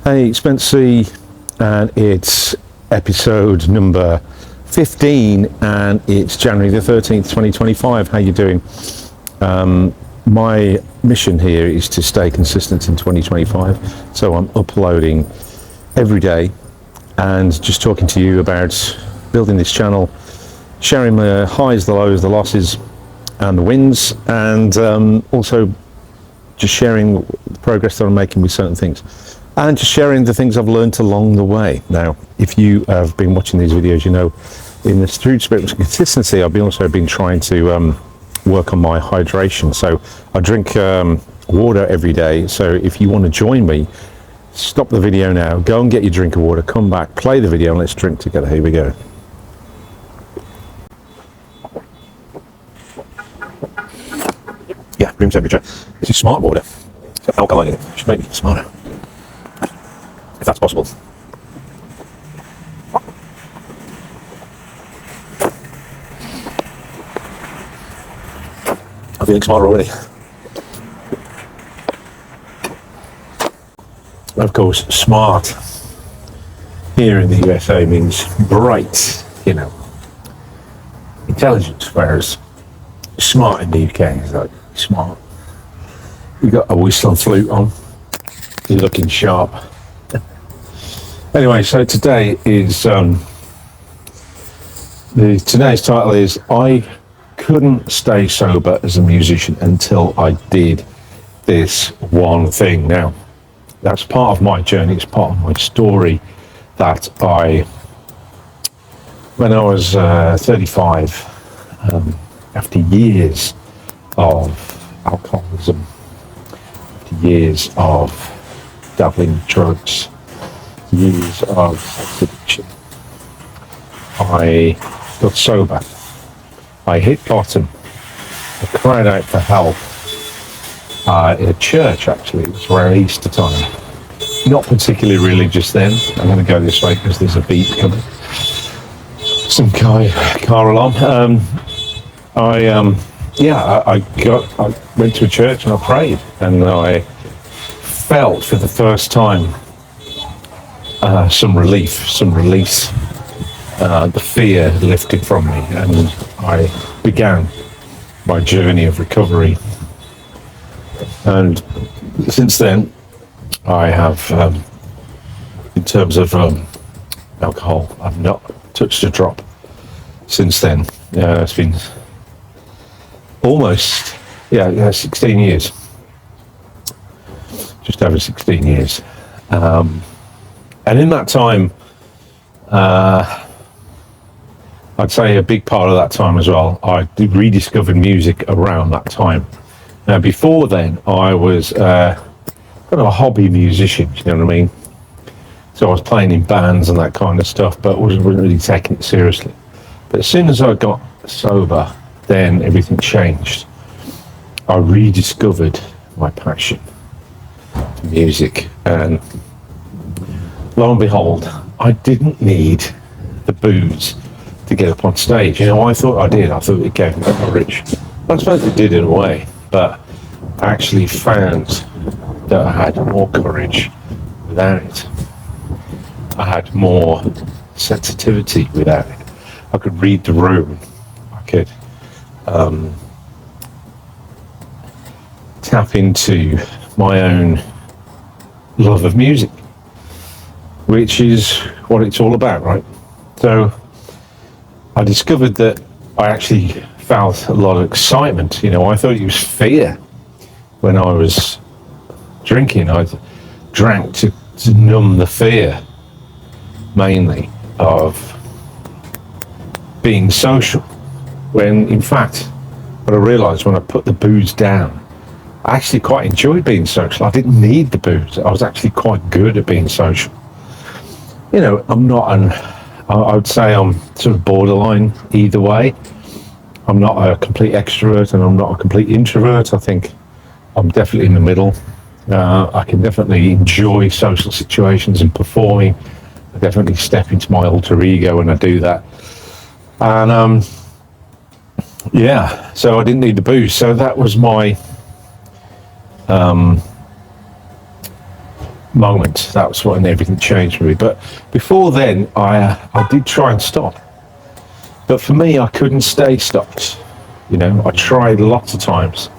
Hey, Spence C, and it's episode number 15, and it's January the 13th, 2025. How you doing? My mission here is to stay consistent in 2025, so I'm uploading every day and just talking to you about building this channel, sharing the highs, the lows, the losses, and the wins, and also just sharing the progress that I'm making with certain things. And just sharing the things I've learned along the way. Now, if you have been watching these videos, you know, in this through spirit of consistency, I've also been trying to work on my hydration. So I drink water every day. So if you want to join me, stop the video now, go and get your drink of water, come back, play the video, and let's drink together. Here we go. Yeah, room temperature. This is smart water. It's got alkaline in it. It should make me smarter, if that's possible. I'm feeling smarter already. Of course, smart here in the USA means bright, you know, intelligent, whereas smart in the UK is like smart. You got a whistle and flute on, you're looking sharp. Anyway, so today is today's title is I couldn't stay sober as a musician until I did this one thing. Now, that's part of my journey, it's part of my story that when I was 35, after years of alcoholism, after years of dabbling in drugs, years of sex addiction, I got sober. I hit bottom. I cried out for help in a church, actually. It was around Easter time. Not particularly religious then. I'm going to go this way because there's a beat coming. Some car alarm. I went to a church and I prayed, and I felt for the first time some relief, some release. The fear lifted from me, and I began my journey of recovery. And since then, I have, in terms of alcohol, I've not touched a drop since then. It's been almost 16 years, just over 16 years. And in that time, I'd say a big part of that time as well, I rediscovered music around that time. Now, before then, I was kind of a hobby musician, you know what I mean? So I was playing in bands and that kind of stuff, but wasn't really taking it seriously. But as soon as I got sober, then everything changed. I rediscovered my passion for music, and lo and behold, I didn't need the booze to get up on stage. You know, I thought I did. I thought it gave me courage. I suppose it did in a way, but I actually found that I had more courage without it. I had more sensitivity without it. I could read the room. I could tap into my own love of music, which is what it's all about, right? So I discovered that I actually felt a lot of excitement. You know, I thought it was fear when I was drinking. I drank to numb the fear, mainly, of being social. When, in fact, what I realised when I put the booze down, I actually quite enjoyed being social. I didn't need the booze. I was actually quite good at being social. You know, I would say I'm sort of borderline either way. I'm not a complete extrovert and I'm not a complete introvert. I think I'm definitely in the middle. I can definitely enjoy social situations and performing. I definitely step into my alter ego when I do that. And so I didn't need the booze. So that was my moment. That was when everything changed for me. But before then, I did try and stop. But for me, I couldn't stay stopped. You know, I tried lots of times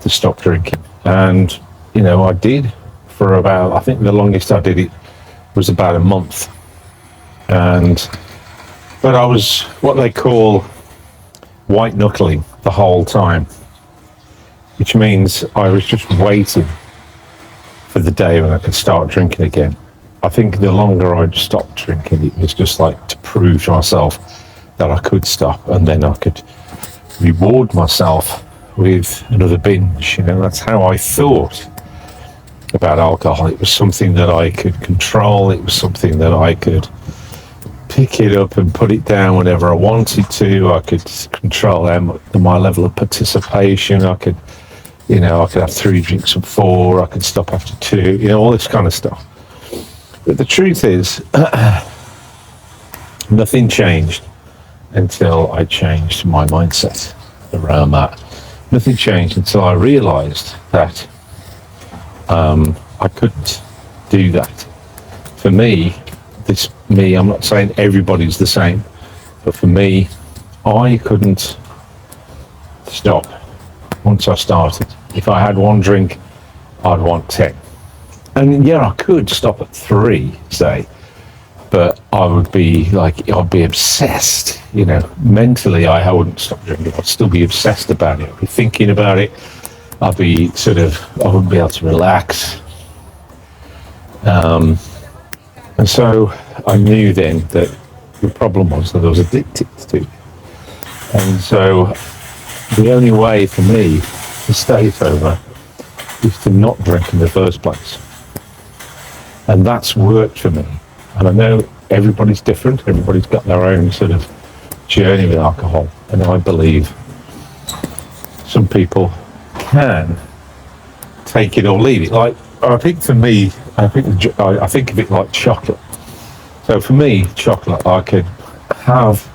to stop drinking. And, you know, I did for about, I think the longest I did it was about a month. But I was what they call white knuckling the whole time, which means I was just waiting for the day when I could start drinking again. I think the longer I'd stopped drinking, it was just like to prove to myself that I could stop, and then I could reward myself with another binge. You know, that's how I thought about alcohol. It was something that I could control. It was something that I could pick it up and put it down whenever I wanted to. I could control my level of participation. I could have 3 drinks of 4. I could stop after 2. You know, all this kind of stuff. But the truth is, nothing changed until I changed my mindset around that. Nothing changed until I realized that I couldn't do that. For me, I'm not saying everybody's the same, but for me, I couldn't stop once I started. If I had 1 drink, I'd want 10. And yeah, I could stop at 3, say, but I'd be obsessed, you know. Mentally, I wouldn't stop drinking. I'd still be obsessed about it. I'd be thinking about it. I wouldn't be able to relax. And so I knew then that the problem was that I was addicted to it. And so the only way for me to stay sober is to not drink in the first place. And that's worked for me. And I know everybody's different. Everybody's got their own sort of journey with alcohol. And I believe some people can take it or leave it. Like, I think for me, I think of it like chocolate. So for me, chocolate, I could have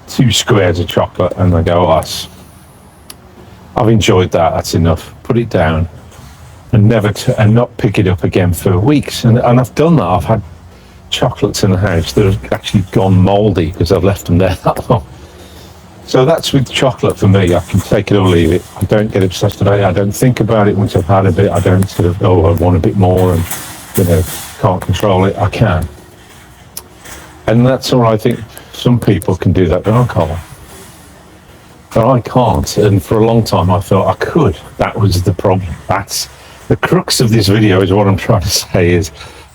2 squares of chocolate and I go, I've enjoyed that, that's enough. Put it down and and not pick it up again for weeks. And I've done that. I've had chocolates in the house that have actually gone mouldy because I've left them there that long. So that's with chocolate for me. I can take it or leave it. I don't get obsessed about it. I don't think about it once I've had a bit. I don't sort of, I want a bit more and, you know, can't control it. I can. And that's all. I think some people can do that with alcohol. But I can't. And for a long time I thought I could. That was the problem. That's the crux of this video, is what I'm trying to say, is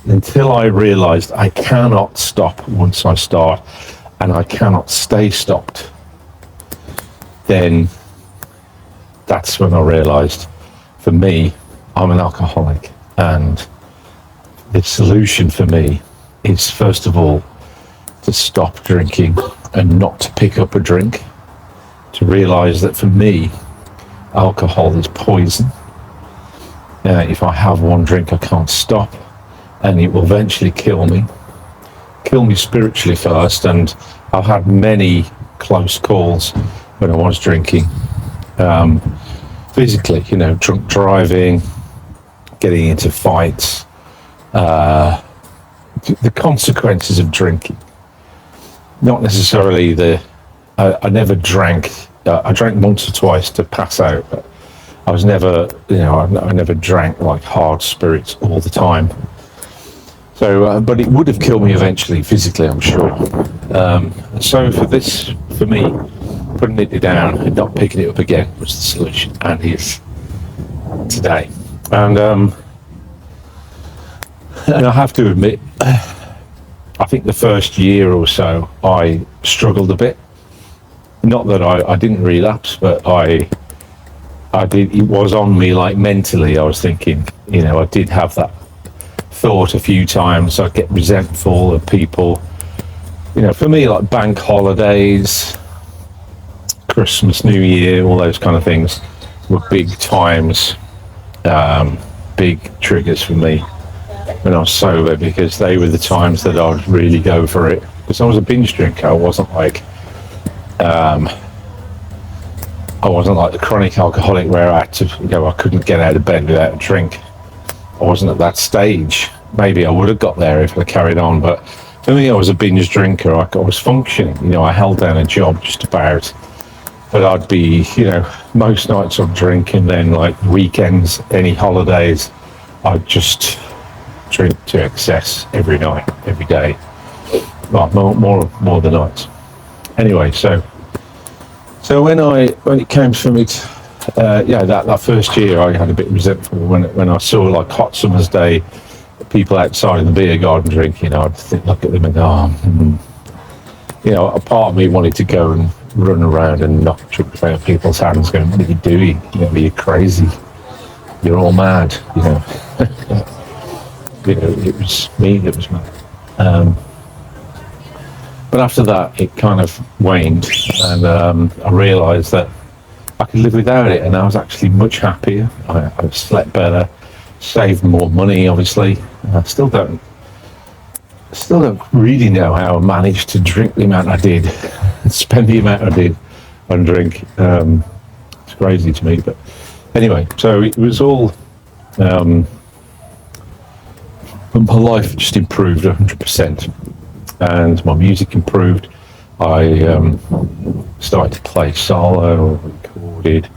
until I realized I cannot stop once I start, and I cannot stay stopped, then that's when I realized, for me, I'm an alcoholic. And the solution for me is, first of all, to stop drinking and not to pick up a drink. To realize that for me, alcohol is poison. If I have 1 drink, I can't stop, and it will eventually kill me spiritually first. And I've had many close calls when I was drinking, physically, you know, drunk driving, getting into fights, the consequences of drinking. Not necessarily I never drank. I drank once or twice to pass out, but I was never, you know, I never drank like hard spirits all the time. So, but it would have killed me eventually, physically, I'm sure. So for me, putting it down and not picking it up again was the solution, and is today. And I have to admit, I think the first year or so I struggled a bit. Not that I didn't relapse, but I did. It was on me, like mentally. I was thinking, you know, I did have that thought a few times. I'd get resentful of people. You know, for me, like bank holidays, Christmas, New Year, all those kind of things were big times, big triggers for me when I was sober, because they were the times that I'd really go for it. Because I was a binge drinker. I wasn't like the chronic alcoholic where I had to, you know, I couldn't get out of bed without a drink. I wasn't at that stage. Maybe I would have got there if I carried on, but for me, I was a binge drinker. I was functioning. I held down a job just about, but I'd be, most nights I'd drink, and then like weekends, any holidays, I'd just drink to excess every night, every day. Well, more the nights. Anyway, so when it came for me, that first year, I had a bit resentful when I saw like hot summer's day, people outside in the beer garden drinking. I'd look at them and go, a part of me wanted to go and run around and knock drinks out of people's hands, going, "What are you doing? You're crazy. You're all mad." It was me that was mad. But after that, it kind of waned, and I realised that I could live without it, and I was actually much happier. I slept better, saved more money, obviously. I still don't really know how I managed to drink the amount I did, and spend the amount I did on drink. It's crazy to me, but anyway, so it was all. My life just improved 100%. And my music improved. I started to play solo, recorded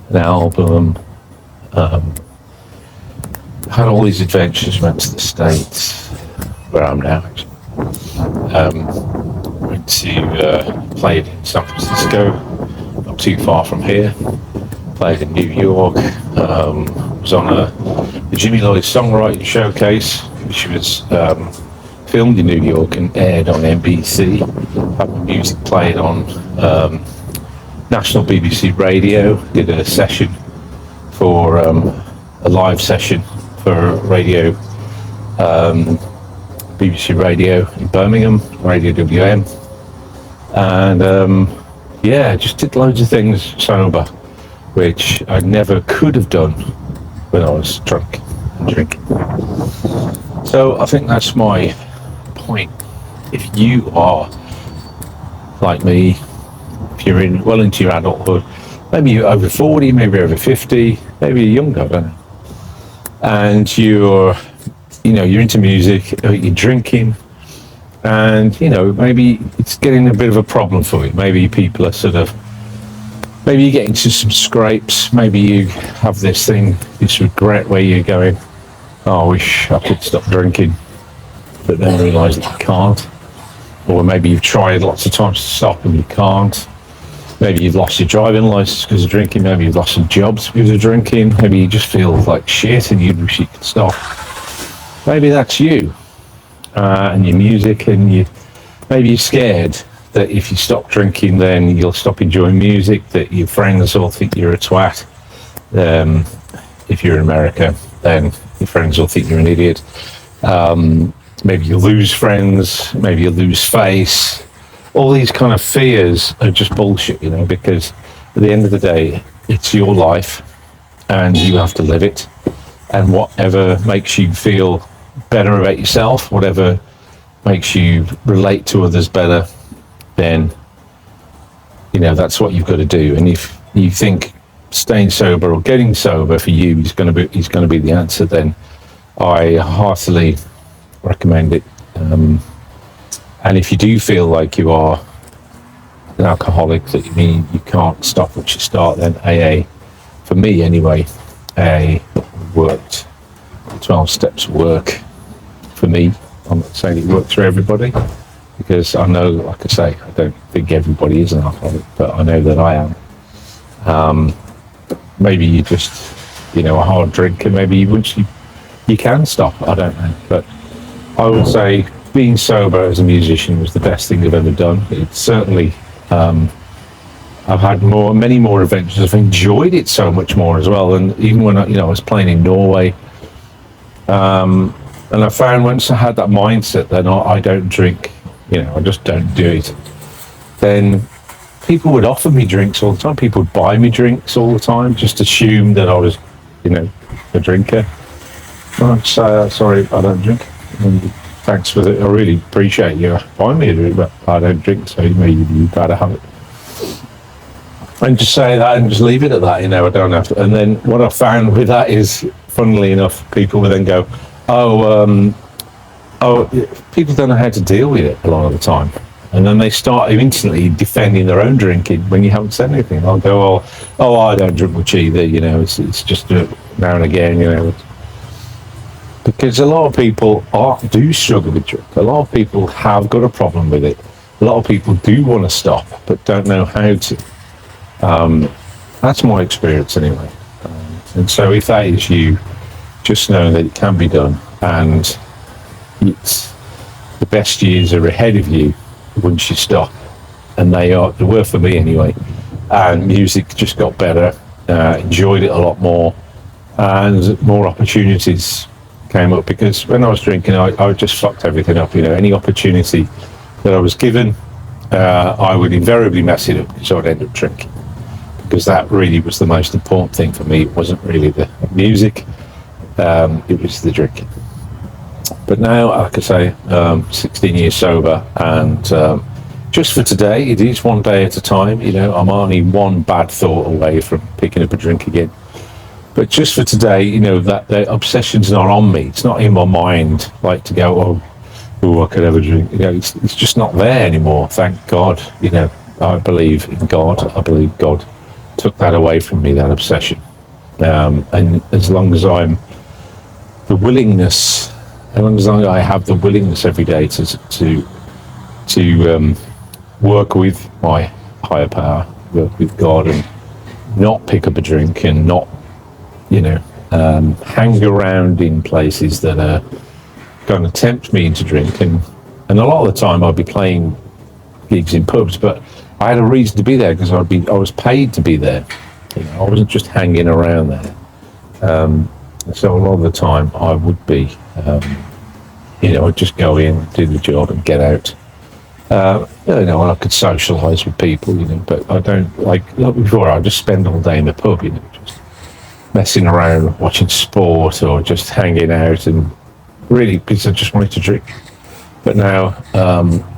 an album, had all these adventures, went to the States, where I'm now actually. Went to played in San Francisco, not too far from here. Played in New York, was on the Jimmy Lloyd Songwriting Showcase, which was filmed in New York and aired on NBC. Had my music played on national BBC radio. Did a session for a live session for radio, BBC Radio in Birmingham, Radio WM, and just did loads of things sober, which I never could have done when I was drunk and drinking. So I think that's my point. If you are like me, if you're into your adulthood, maybe you're over 40, maybe you're over 50, maybe you're younger, I don't know, and you're into music, you're drinking, and maybe it's getting a bit of a problem for you. Maybe people are maybe you get into some scrapes, maybe you have this regret where you're going, "Oh, I wish I could stop drinking," but then realise that you can't. Or maybe you've tried lots of times to stop and you can't. Maybe you've lost your driving licence because of drinking. Maybe you've lost some jobs because of drinking. Maybe you just feel like shit and you wish you could stop. Maybe that's you and your music, and maybe you're scared that if you stop drinking, then you'll stop enjoying music, that your friends will think you're a twat. If you're in America, then your friends will think you're an idiot. Maybe you'll lose friends, maybe you'll lose face. All these kind of fears are just bullshit, because at the end of the day, it's your life and you have to live it. And whatever makes you feel better about yourself, whatever makes you relate to others better, then, that's what you've got to do. And if you think staying sober or getting sober for you is going to be the answer, then I heartily recommend it. And if you do feel like you are an alcoholic, that you mean you can't stop once you start, then AA, for me anyway, AA worked. 12 steps work for me. I'm not saying it works for everybody, because I know, like I say, I don't think everybody is an alcoholic, but I know that I am. Maybe you just, a hard drinker, maybe once you can stop, I don't know. But I would say being sober as a musician was the best thing I've ever done. It's certainly, I've had many more adventures. I've enjoyed it so much more as well. And even when I was playing in Norway, and I found once I had that mindset that I don't drink, I just don't do it, then people would offer me drinks all the time. People would buy me drinks all the time, just assume that I was, a drinker. I'd say, sorry, I don't drink. And thanks for it. I really appreciate you buying me a drink, but I don't drink, so maybe you better have it. And just say that and just leave it at that, I don't have to. And then what I found with that is, funnily enough, people will then go, oh, people don't know how to deal with it a lot of the time. And then they start instantly defending their own drinking when you haven't said anything. I'll go, oh, I don't drink much either, it's just now and again, Because a lot of people do struggle with drink. A lot of people have got a problem with it. A lot of people do want to stop, but don't know how to. That's my experience anyway. And so if that is you, just know that it can be done. And it's the best years are ahead of you once you stop. And they were for me anyway. And music just got better, enjoyed it a lot more, and more opportunities came up, because when I was drinking, I just fucked everything up. Any opportunity that I was given, I would invariably mess it up, because I would end up drinking. Because that really was the most important thing for me. It wasn't really the music, it was the drinking. But now, like I say, 16 years sober, and just for today, it is one day at a time. I'm only one bad thought away from picking up a drink again. But just for today, that the obsession's not on me. It's not in my mind, like to go, I could have a drink. It's just not there anymore. Thank God. I believe in God. I believe God took that away from me, that obsession. And as long as I have the willingness every day to work with my higher power, work with God, and not pick up a drink, and not hang around in places that are going to tempt me into drink. And a lot of the time I'd be playing gigs in pubs, but I had a reason to be there, because I was paid to be there. I wasn't just hanging around there. So a lot of the time I would be, I'd just go in, do the job, and get out. And I could socialise with people, but I don't like before. I just spend all day in the pub, just messing around, watching sport, or just hanging out, and really because I just wanted to drink. But now,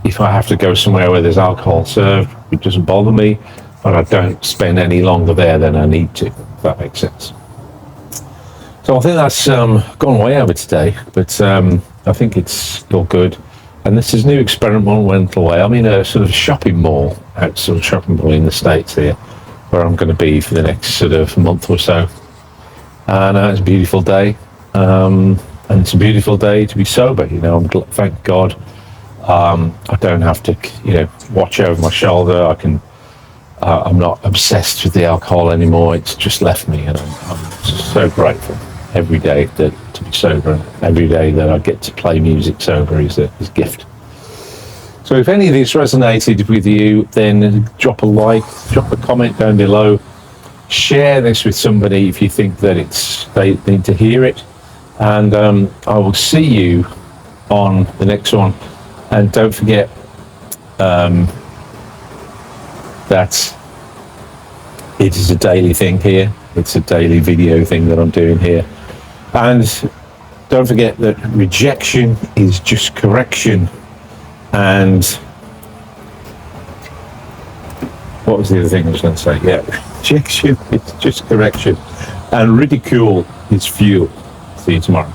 if I have to go somewhere where there's alcohol served, it doesn't bother me, but I don't spend any longer there than I need to, if that makes sense. So I think that's gone way over today, but I think it's all good. And this is a new experimental way. I'm in a sort of shopping mall, outside shopping mall in the States here, where I'm going to be for the next sort of month or so. And it's a beautiful day, and it's a beautiful day to be sober. Thank God, I don't have to, watch over my shoulder. I'm not obsessed with the alcohol anymore. It's just left me, and I'm so grateful every day to be sober, and every day that I get to play music sober is a gift. So if any of this resonated with you, then drop a like, drop a comment down below. Share this with somebody if you think that they need to hear it, and I will see you on the next one. And don't forget that it is a daily thing here. It's a daily video thing that I'm doing here, and don't forget that rejection is just correction. And what was the other thing I was going to say? Yeah, rejection is just correction, and ridicule is fuel. See you tomorrow.